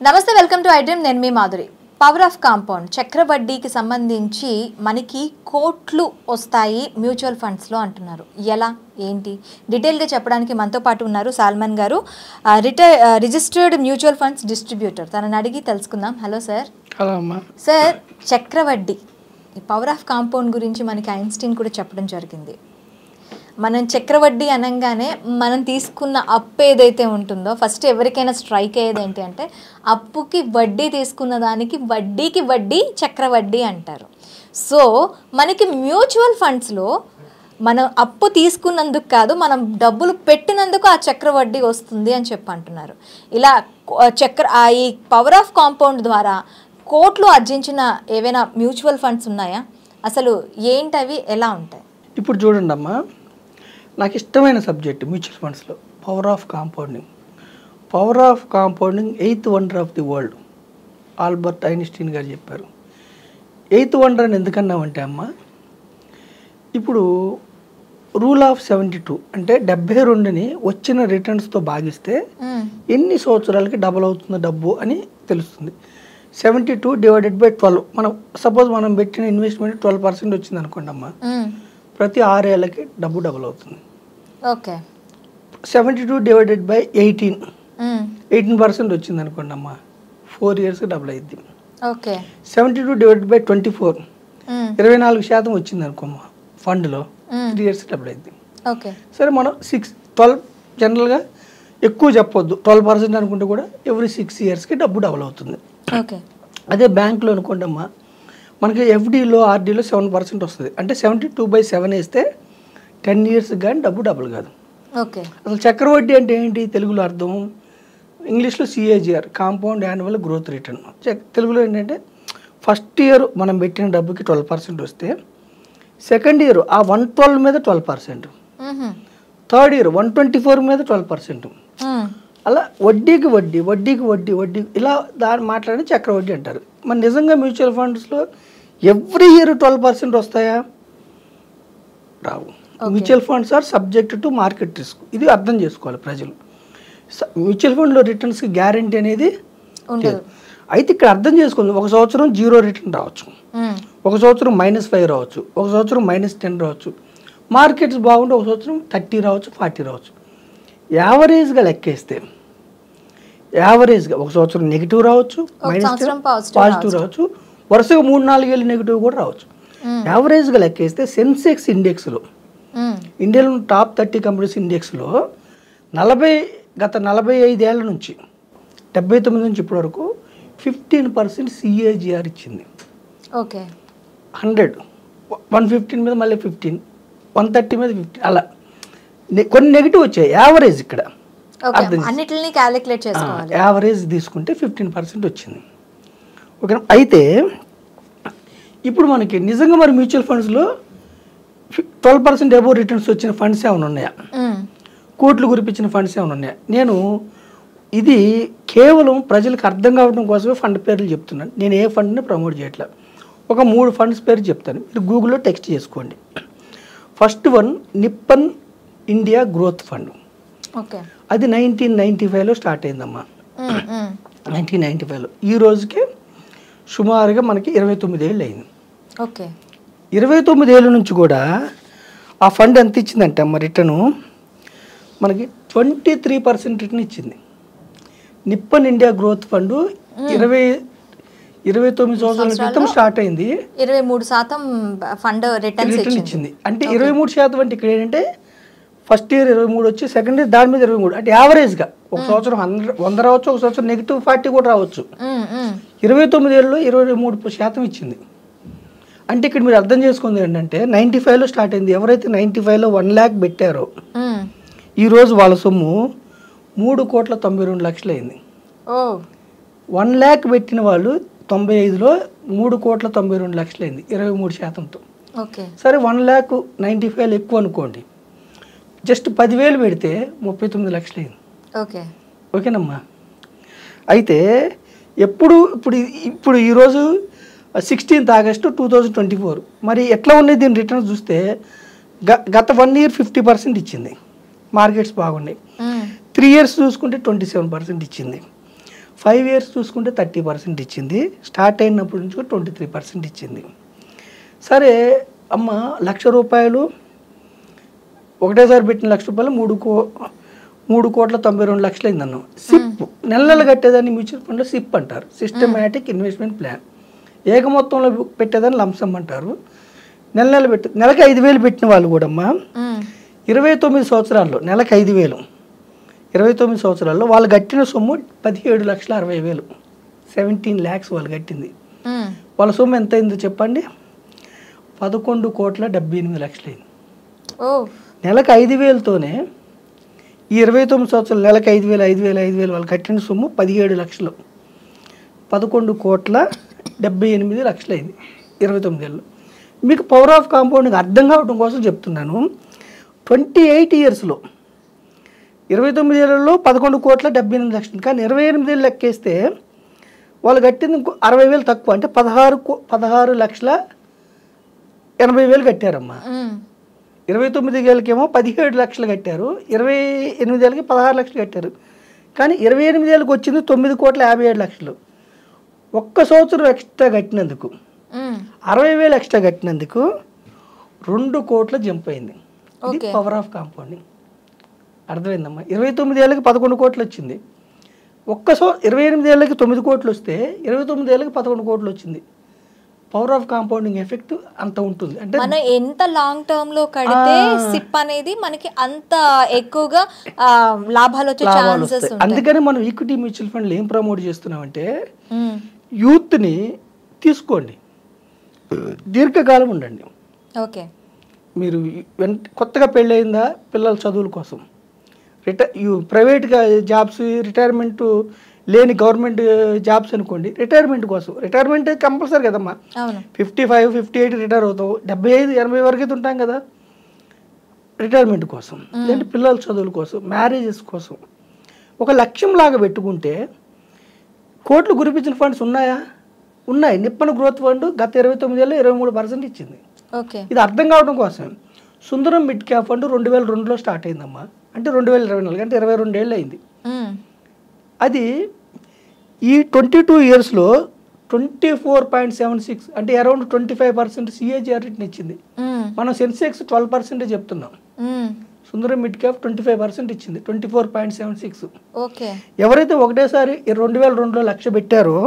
నమస్తే, welcome to iDream. నేను మీ Madhuri. Power of compound చక్రవడ్డీకి సంబంధించి మనకి కోట్లు వస్తాయి మ్యూచువల్ ఫండ్స్లో అంటున్నారు. ఎలా ఏంటి డీటెయిల్గా చెప్పడానికి మనతో పాటు ఉన్నారు సాల్మన్ గారు, రిజిస్టర్డ్ మ్యూచువల్ ఫండ్స్ డిస్ట్రిబ్యూటర్. తనని అడిగి తెలుసుకుందాం. Hello sir. హలో అమ్మా. సార్, చక్రవడ్డీ ఈ పవర్ ఆఫ్ కాంపౌండ్ గురించి మనకి ఐన్స్టీన్ కూడా చెప్పడం జరిగింది. మనం చక్రవడ్డీ అనగానే మనం తీసుకున్న అప్పు ఏదైతే ఉంటుందో ఫస్ట్ ఎవరికైనా స్ట్రైక్ అయ్యేది ఏంటి అంటే అప్పుకి వడ్డీ తీసుకున్న దానికి వడ్డీకి వడ్డీ చక్రవడ్డీ అంటారు. సో మనకి మ్యూచువల్ ఫండ్స్లో మనం అప్పు తీసుకున్నందుకు కాదు, మనం డబ్బులు పెట్టినందుకు ఆ చక్రవడ్డీ వస్తుంది అని చెప్పి అంటున్నారు. ఇలా ఈ పవర్ ఆఫ్ కాంపౌండ్ ద్వారా కోట్లు ఆర్జించిన ఏవైనా మ్యూచువల్ ఫండ్స్ ఉన్నాయా? అసలు ఏంటవి, ఎలా ఉంటాయి? ఇప్పుడు చూడండి అమ్మా, నాకు ఇష్టమైన సబ్జెక్ట్ మ్యూచువల్ ఫండ్స్లో power of compounding. Power of compounding 8th wonder of the world Albert Einstein గారు చెప్పారు. 8th వండర్ అని ఎందుకన్నామంటే అమ్మ, ఇప్పుడు రూల్ ఆఫ్ 72 అంటే 72ని వచ్చిన రిటర్న్స్తో భాగిస్తే ఎన్ని సంవత్సరాలకి డబుల్ అవుతుందో డబ్బు అని తెలుస్తుంది. 72 డివైడెడ్ బై 12. మనం సపోజ్ మనం పెట్టిన ఇన్వెస్ట్మెంట్ 12% వచ్చింది అనుకోండి అమ్మ, ప్రతి 6 ఏళ్ళకి డబ్బు డబుల్ అవుతుంది. ఓకే. 72 డివైడెడ్ బై 18% వచ్చింది అనుకోండి అమ్మ, 4 ఇయర్స్కి డబుల్ అయింది. ఓకే. 72 డివైడెడ్ బై 24 24% వచ్చింది అనుకోమ్మా ఫండ్లో, 3 ఇయర్స్ డబుల్ అయింది. ఓకే. సరే, మనం 12 జనరల్గా ఎక్కువ చెప్పొద్దు, 12% అనుకుంటే కూడా ఎవ్రీ 6 ఇయర్స్కి డబ్బు డబుల్ అవుతుంది. ఓకే. అదే బ్యాంకులో అనుకోండి అమ్మా, మనకి ఎఫ్డీలో ఆర్డీలో 7% వస్తుంది. అంటే 72/7 వేస్తే 10 ఇయర్స్ కానీ డబ్బు డబుల్ కాదు. ఓకే. అసలు చక్రవడ్డీ అంటే ఏంటి తెలుగులో అర్థం? ఇంగ్లీష్లో CAGR, compound annual growth return. తెలుగులో ఏంటంటే ఫస్ట్ ఇయర్ మనం పెట్టిన డబ్బుకి 12% వస్తే సెకండ్ ఇయర్ ఆ 112 మీద 12%, థర్డ్ ఇయర్ 124 మీద 12%, అలా వడ్డీకి వడ్డీ వడ్డీకి వడ్డీ వడ్డీ ఇలా దాన్ని మాట్లాడి చక్రవడ్డీ అంటారు. మరి నిజంగా మ్యూచువల్ ఫండ్స్లో ఎవ్రీ ఇయర్ 12% వస్తాయా? రావు. Mutual funds are subject to market risk. ఇది అర్థం చేసుకోవాలి ప్రజలు. మ్యూచువల్ ఫండ్లో రిటర్న్స్కి గ్యారంటీ అనేది ఉండదు. అయితే ఇక్కడ అర్థం చేసుకోండి, ఒక సంవత్సరం 0 రిటర్న్ రావచ్చు, ఒక సంవత్సరం -5 రావచ్చు, ఒక సంవత్సరం -10 రావచ్చు. మార్కెట్స్ బాగుంటే ఒక సంవత్సరం 30 రావచ్చు, 40 రావచ్చు. యావరేజ్గా లెక్కేస్తే యావరేజ్గా ఒక సంవత్సరం నెగిటివ్ రావచ్చు, పాజిటివ్ రావచ్చు, వరుసగా 3-4 ఏళ్ళు నెగిటివ్ కూడా రావచ్చు. యావరేజ్గా లెక్కేస్తే సెన్సెక్స్ ఇండెక్స్లో, ఇండియాలో టాప్ 30 కంపెనీస్ ఇండెక్స్లో గత 45 ఏళ్ళ నుంచి 79 నుంచి ఇప్పటి వరకు 15% CAGR ఇచ్చింది. ఓకే. 100 115 మీద మళ్ళీ 15, 130 మీద 15, అలా కొన్ని నెగిటివ్ వచ్చాయి. యావరేజ్ ఇక్కడ అన్నిటిని క్యాలిక్యులేట్ చేసుకోవాలి. యావరేజ్ తీసుకుంటే 15% వచ్చింది. ఓకే. అయితే ఇప్పుడు మనకి నిజంగా మరి మ్యూచువల్ ఫండ్స్లో 12% అబోవ్ రిటర్న్స్ వచ్చిన ఫండ్స్ ఏమైనా ఉన్నాయా? కోట్లు గురిపించిన ఫండ్స్ ఏమైనా ఉన్నాయా? నేను ఇది కేవలం ప్రజలకు అర్థం కావడం కోసమే ఫండ్ పేర్లు చెప్తున్నాను. నేను ఏ ఫండ్ని ప్రమోట్ చేయట్లేదు. ఒక 3 ఫండ్స్ పేరు చెప్తాను, మీరు గూగుల్లో టెక్స్ట్ చేసుకోండి. First one Nippon India growth fund. Okay. అది 1995లో స్టార్ట్ అయిందమ్మా. 1995లో ఈ రోజుకి సుమారుగా మనకి 29 ఏళ్ళు అయింది. ఓకే. 29 ఏళ్ళ నుంచి కూడా ఆ ఫండ్ ఎంత ఇచ్చిందంటే అమ్మ రిటర్ను మనకి 23% రిటర్న్ ఇచ్చింది. నిప్పన్ ఇండియా గ్రోత్ ఫండ్ 29 సంవత్సరాల క్రితం స్టార్ట్ అయింది. 23% ఫండ్ రిటర్న్ ఇచ్చింది. అంటే 23% అంటే ఇక్కడ ఏంటంటే ఫస్ట్ ఇయర్ 23 వచ్చి సెకండ్ ఇయర్ దాని మీద 23, అంటే యావరేజ్గా ఒక సంవత్సరం 100 రావచ్చు, ఒక సంవత్సరం -40 కూడా రావచ్చు. 29 ఏళ్ళలో 23% ఇచ్చింది. అంటే ఇక్కడ మీరు అర్థం చేసుకుంది ఏంటంటే 95లో స్టార్ట్ అయింది. ఎవరైతే 95లో 1 lakh పెట్టారో ఈరోజు వాళ్ళ సొమ్ము 3,92,00,000 అయింది. 1 lakh పెట్టిన వాళ్ళు 95లో 3,92,00,000 అయింది 23%తో. సరే, 1,95,000 ఎక్కువ అనుకోండి, జస్ట్ 10,000 పెడితే 39 లక్షలు అయింది. ఓకే. ఓకేనమ్మా. అయితే ఇప్పుడు ఈరోజు 16th August 2024. మరి ఎట్లా ఉన్నాయి దీని రిటర్న్స్ చూస్తే గత 1 year 50% ఇచ్చింది, మార్కెట్స్ బాగున్నాయి. 3 years చూసుకుంటే 27% ఇచ్చింది. 5 ఇయర్స్ చూసుకుంటే 30% ఇచ్చింది. స్టార్ట్ అయినప్పటి నుంచి 23% ఇచ్చింది. సరే అమ్మ, ₹1,00,000 ఒకటేసారి పెట్టిన ₹1,00,000 3,92,00,000 అయిందన్నాం. సిప్ నెలలు కట్టేదాన్ని మ్యూచువల్ ఫండ్లో సిప్ అంటారు, సిస్టమేటిక్ ఇన్వెస్ట్మెంట్ ప్లాన్. ఏక మొత్తంలో పెట్టేదాన్ని లంసమ్ అంటారు. నెలలు నెలకి 5,000 పెట్టిన వాళ్ళు కూడా అమ్మా 29 సంవత్సరాల్లో నెలకి 5,000, 29 సంవత్సరాల్లో వాళ్ళు కట్టిన సొమ్ము 17,60,000, 17 lakhs వాళ్ళు కట్టింది. వాళ్ళ సొమ్ము ఎంత అయిందో చెప్పండి? 11,78,00,000 అయింది. నెలకు 5,000తోనే ఈ 29 సంవత్సరాలు నెలకు 5,000, 5,000, 5,000 వాళ్ళు కట్టిన సొమ్ము 17 లక్షలు, 11,78,00,000 అయింది 29 ఏళ్ళు. మీకు పవర్ ఆఫ్ కాంపౌండింగ్ అర్థం కావడం కోసం చెప్తున్నాను. 28 ఇయర్స్లో 29 ఏళ్ళలో 11,78,00,000, కానీ 28 ఏళ్ళు లెక్కేస్తే వాళ్ళు కట్టింది 60,000 తక్కువ, అంటే 16,80,000 కట్టారమ్మా. 29 ఏళ్ళకేమో 17 లక్షలు కట్టారు, 28 ఏళ్ళకి 16 లక్షలు కట్టారు. కానీ 28 ఏళ్ళకి వచ్చింది 9,57,00,000. ఒక్క సంవత్సరం ఎక్స్ట్రా కట్టినందుకు, 60,000 ఎక్స్ట్రా కట్టినందుకు 2 కోట్ల జంప్ అయింది. ఇది పవర్ ఆఫ్ కాంపౌండింగ్. అర్థమైందమ్మా? 29 ఏళ్ళకి 11 కోట్లు వచ్చింది. 28 ఏళ్ళకి 9 కోట్లు వస్తే 29 ఏళ్ళకి 11 కోట్లు వచ్చింది. పవర్ ఆఫ్ కాంపౌండింగ్ ఎఫెక్ట్ అంత ఉంటుంది. అంటే మనం ఎంత లాంగ్ టర్మ్ లో కడితే సిప్ అనేది మనకి అంత ఎక్కువగా లాభాలు వచ్చే ఛాన్సెస్ ఉంటాయి. అందుకని మనం ఈక్విటీ మ్యూచువల్ ఫండ్లు ఏం ప్రమోట్ చేస్తున్నామంటే యూత్ని తీసుకోండి, దీర్ఘకాలం ఉండండి. ఓకే, మీరు కొత్తగా పెళ్ళయిందా, పిల్లల చదువుల కోసం, ప్రైవేట్గా జాబ్స్, రిటైర్మెంట్ లేని గవర్నమెంట్ జాబ్స్ అనుకోండి, రిటైర్మెంట్ కోసం. రిటైర్మెంట్ కంపల్సరీ కదమ్మా. 55, 58 రిటైర్ అవుతావు, 75, 80 వరకు అయితే ఉంటాం కదా. రిటైర్మెంట్ కోసం, లేదంటే పిల్లల చదువుల కోసం, మ్యారేజెస్ కోసం ఒక లక్ష్యం లాగా పెట్టుకుంటే కోట్లు గురిపించిన ఫండ్స్ ఉన్నాయా? ఉన్నాయి. నిప్పన గ్రోత్ ఫండ్ గత 29 ఏళ్ళు 23% ఇచ్చింది. ఇది అర్థం కావడం కోసం సుందరం మిడ్ క్యాప్ ఫండ్ 2002లో స్టార్ట్ అయిందమ్మా. అంటే 2024, అంటే 22 ఏళ్ళు అయింది. అది ఈ 22 ఇయర్స్లో 24.76, అంటే అరౌండ్ 25% CAGR రిటర్న్ ఇచ్చింది. మనం సెన్సెక్స్ 12% చెప్తున్నాం, సుందరం మిడ్ క్యాప్ 25% ఇచ్చింది, 24.76. ఎవరైతే ఒకటేసారి 2002లో 1,00,000 పెట్టారో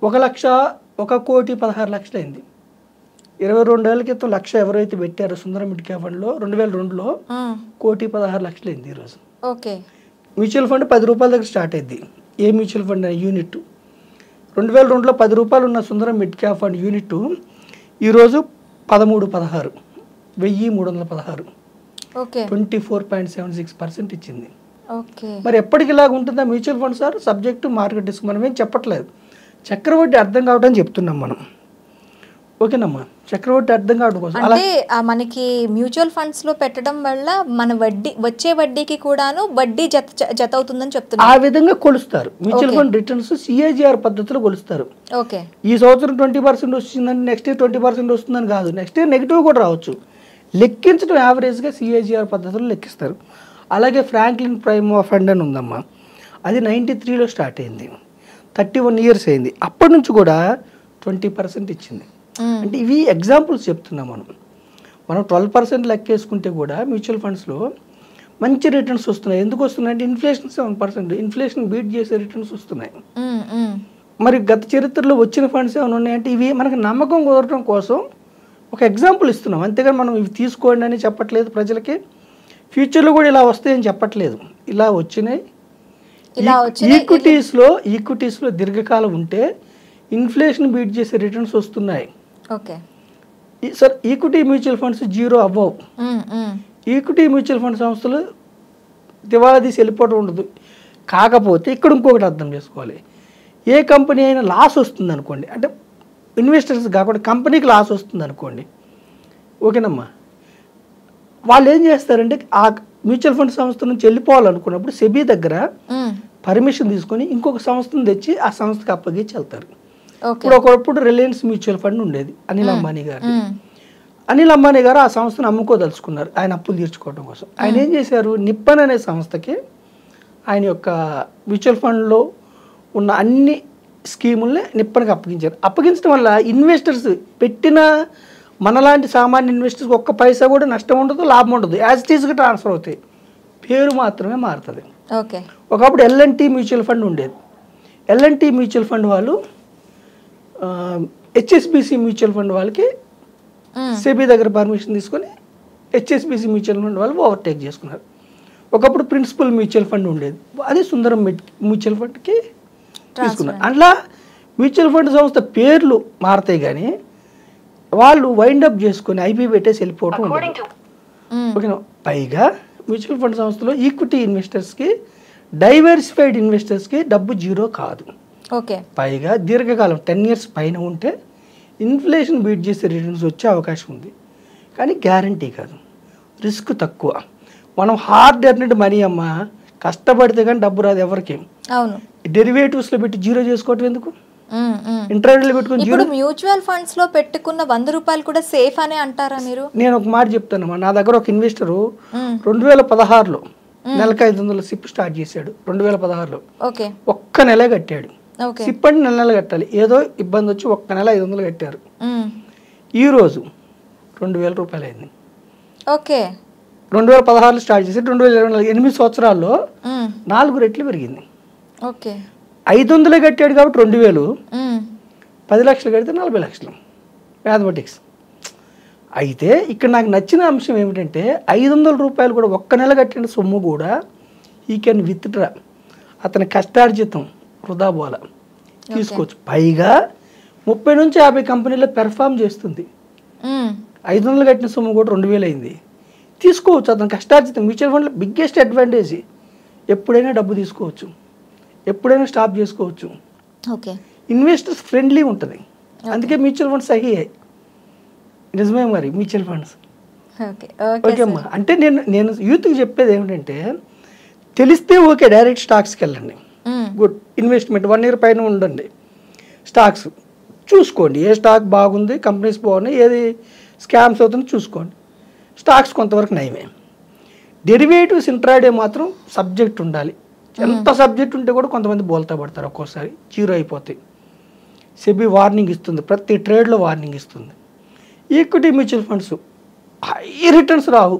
1,16,00,000 అయింది. 22 ఏళ్ల క్రితం 1,00,000 ఎవరైతే పెట్టారో సుందరం మిడ్ క్యాప్ ఫండ్లో 2002లో 1,16,00,000 అయింది ఈరోజు. మ్యూచువల్ ఫండ్ 10 రూపాయల దగ్గర స్టార్ట్ అయింది. ఏ మ్యూచువల్ ఫండ్ యూనిట్ 2002లో 10 రూపాయలు ఉన్న సుందరం మిడ్ క్యాప్ ఫండ్ యూనిట్ ఈరోజు 1316, 1,316, 24.76% ఇచ్చింది. మరి ఎప్పటికి ఇలాగ ఉంటుందా mutual fund sir? Subject market risk. మనం ఏం చెప్పట్లేదు, చక్రవడ్డీ అర్థం కావడం చెప్తున్నాం మనం. ఓకేనమ్మా, చక్రవడ్డీ అర్థం కావడం కోసం. అంటే మనకి మ్యూచువల్ ఫండ్స్ లో పెట్టడం వల్ల మన వడ్డీ, వచ్చే వడ్డీకి కూడాను వడ్డీ జత అవుతుందని చెప్తున్నారు. ఆ విధంగా కొలుస్తారు మ్యూచువల్ ఫండ్ రిటర్న్స్, CAGR పద్ధతిలో కొలుస్తారు. ఈ సంవత్సరం 20% వస్తుందని నెక్స్ట్ ఇయర్ 20% వస్తుందని కాదు, నెక్స్ట్ ఇయర్ నెగిటివ్ కూడా రావచ్చు. లెక్కించడం యావరేజ్గా CAGR పద్ధతిలో లెక్కిస్తారు. అలాగే ఫ్రాంక్లిన్ ప్రైమ్ ఫండ్ అని ఉందమ్మా, అది 93లో స్టార్ట్ అయింది, 31 ఇయర్స్ అయింది. అప్పటి నుంచి కూడా 20% ఇచ్చింది. అంటే ఇవి ఎగ్జాంపుల్స్ చెప్తున్నాం మనం. 12% లెక్కేసుకుంటే కూడా మ్యూచువల్ ఫండ్స్లో మంచి రిటర్న్స్ వస్తున్నాయి. ఎందుకు వస్తున్నాయి అంటే ఇన్ఫ్లేషన్ 7%, ఇన్ఫ్లేషన్ బీట్ చేసే రిటర్న్స్ వస్తున్నాయి. మరి గత చరిత్రలో వచ్చిన ఫండ్స్ ఏమైనా ఉన్నాయంటే ఇవి మనకు నమ్మకం కుదరడం కోసం ఒక ఎగ్జాంపుల్ ఇస్తున్నాం, అంతేగాని మనం ఇవి తీసుకోండి అని చెప్పట్లేదు ప్రజలకి. ఫ్యూచర్లో కూడా ఇలా వస్తాయని చెప్పట్లేదు, ఇలా వచ్చినాయి. ఈక్విటీస్లో దీర్ఘకాలం ఉంటే ఇన్ఫ్లేషన్ బీట్ చేసే రిటర్న్స్ వస్తున్నాయి. Sir equity mutual funds 0 above, equity mutual fund సంస్థలు దివాలా తీసి వెళ్ళిపోవడం ఉండదు. కాకపోతే ఇక్కడ ఇంకొకటి అర్థం చేసుకోవాలి, ఏ కంపెనీ అయినా లాస్ వస్తుంది అనుకోండి, అంటే ఇన్వెస్టర్స్ కాకుండా కంపెనీకి లాస్ వస్తుంది అనుకోండి, ఓకేనమ్మా, వాళ్ళు ఏం చేస్తారంటే ఆ మ్యూచువల్ ఫండ్ సంస్థ నుంచి వెళ్ళిపోవాలనుకున్నప్పుడు సెబీ దగ్గర పర్మిషన్ తీసుకొని ఇంకొక సంస్థను తెచ్చి ఆ సంస్థకి అప్పగించి వెళ్తారు. ఇప్పుడు ఒకప్పుడు రిలయన్స్ మ్యూచువల్ ఫండ్ ఉండేది అనిల్ అంబానీ గారు. అనిల్ అంబానీ గారు ఆ సంస్థను అమ్ముకోదలుచుకున్నారు ఆయన అప్పులు తీర్చుకోవడం కోసం. ఆయన ఏం చేశారు, నిప్పన్ అనే సంస్థకి ఆయన యొక్క మ్యూచువల్ ఫండ్లో ఉన్న అన్ని స్కీముల్ని నిప్పనికి అప్పగించారు. అప్పగించడం వల్ల ఇన్వెస్టర్స్ పెట్టిన మనలాంటి సామాన్య ఇన్వెస్టర్స్కి ఒక్క పైసా కూడా నష్టం ఉండదు, లాభం ఉండదు. యాజ్ ఇట్ ఈస్గా ట్రాన్స్ఫర్ అవుతాయి, పేరు మాత్రమే మారుతుంది. ఓకే. ఒకప్పుడు ఎల్ఎన్టీ మ్యూచువల్ ఫండ్ ఉండేది. ఎల్ఎన్టీ మ్యూచువల్ ఫండ్ వాళ్ళు హెచ్ఎస్బిసి మ్యూచువల్ ఫండ్ వాళ్ళకి సెబీ దగ్గర పర్మిషన్ తీసుకొని హెచ్ఎస్బిసి మ్యూచువల్ ఫండ్ వాళ్ళు ఓవర్టేక్ చేసుకున్నారు. ఒకప్పుడు ప్రిన్సిపల్ మ్యూచువల్ ఫండ్ ఉండేది, అది సుందరం మ్యూచువల్ ఫండ్కి తీసుకున్నారు. అట్లా మ్యూచువల్ ఫండ్ సంస్థ పేర్లు మారతాయి కానీ వాళ్ళు వైండప్ చేసుకొని ఐపీ పెట్టేసి వెళ్ళిపోవటం ఉండదు. ఓకేనా. పైగా మ్యూచువల్ ఫండ్ సంస్థలో ఈక్విటీ ఇన్వెస్టర్స్కి, డైవర్సిఫైడ్ ఇన్వెస్టర్స్కి డబ్బు జీరో కాదు. ఓకే. పైగా దీర్ఘకాలం 10 years పైన ఉంటే ఇన్ఫ్లేషన్ బీట్ చేసే రిటర్న్స్ వచ్చే అవకాశం ఉంది, కానీ గ్యారంటీ కాదు, రిస్క్ తక్కువ. మనం హార్డ్ ఎర్నెడ్ మనీ అమ్మ, కష్టపడితే కానీ డబ్బు రాదు ఎవరికి. అవును. డెరివేటివ్స్లో పెట్టి జీరో చేసుకోవటం ఎందుకు, ఇంట్రాడేలో పెట్టుకుని జీరో. మ్యూచువల్ ఫండ్స్ లో పెట్టుకున్న 100 రూపాయలు కూడా సేఫ్ అనే అంటారా మీరు? నేను ఒక మాట చెప్తానమ్మా, నా దగ్గర ఒక ఇన్వెస్టరు 2016లో నెలకు 500 సిప్ స్టార్ట్ చేశాడు. 2016లో ఓకే. ఒక్క నెల కట్టాడు. సిప్ అంటే నెల కట్టాలి, ఏదో ఇబ్బంది వచ్చి ఒక్క నెల 500 కట్టారు. ఈరోజు 2000 రూపాయలు అయింది. ఓకే. 2016లో స్టార్ట్ చేసి 2024 8 సంవత్సరాల్లో 4 రెట్లు పెరిగింది. ఓకే. 500 కట్టాడు కాబట్టి 2000, 10 లక్షలు కడితే 40 లక్షలు. మ్యాథమెటిక్స్. అయితే ఇక్కడ నాకు నచ్చిన అంశం ఏమిటంటే 500 రూపాయలు కూడా ఒక్క నెల కట్టిన సొమ్ము కూడా ఈ కెన్ విత్డ్రా, అతని కష్టార్జితం వృధా పోల తీసుకోవచ్చు. పైగా 30 నుంచి 50 కంపెనీలో పెర్ఫామ్ చేస్తుంది. 500 కట్టిన సొమ్ము కూడా 2000 అయింది, తీసుకోవచ్చు. అతని కష్టార్జితం. మ్యూచువల్ ఫండ్లో బిగ్గెస్ట్ అడ్వాంటేజ్, ఎప్పుడైనా డబ్బు తీసుకోవచ్చు, ఎప్పుడైనా స్టాప్ చేసుకోవచ్చు. ఓకే. ఇన్వెస్టర్స్ ఫ్రెండ్లీ ఉంటుంది, అందుకే మ్యూచువల్ ఫండ్స్ సహీ అయ్యాయి. నిజమే మరి మ్యూచువల్ ఫండ్స్. ఓకే అమ్మా. అంటే నేను యూత్కి చెప్పేది ఏమిటంటే, తెలిస్తే ఓకే డైరెక్ట్ స్టాక్స్కి వెళ్ళండి, గుడ్ ఇన్వెస్ట్మెంట్. 1 year పైన ఉండండి, స్టాక్స్ చూసుకోండి, ఏ స్టాక్ బాగుంది, కంపెనీస్ బాగున్నాయి, ఏది స్కామ్స్ అవుతుంది చూసుకోండి. స్టాక్స్ కొంతవరకు నయమే. డెరివేటివ్స్ ఇంట్రాడే మాత్రం సబ్జెక్ట్ ఉండాలి. ఎంత సబ్జెక్ట్ ఉంటే కూడా కొంతమంది బోల్తా పడతారు, ఒక్కోసారి జీరో అయిపోతాయి. సెబీ వార్నింగ్ ఇస్తుంది, ప్రతి ట్రేడ్లో వార్నింగ్ ఇస్తుంది. Equity mutual funds high returns రావు,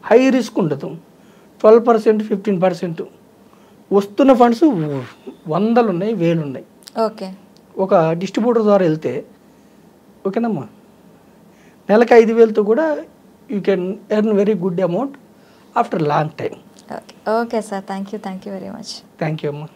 హై రిస్క్ ఉండదు. 12%, 15% వస్తున్న ఫండ్స్ 100 ఉన్నాయి, 1000 ఉన్నాయి. ఓకే. ఒక డిస్ట్రిబ్యూటర్ ద్వారా వెళ్తే ఓకేనమ్మా, నెలకు 5000తో కూడా you can earn very good amount after long time. Okay sir, thank you very much. Thank you అమ్మా.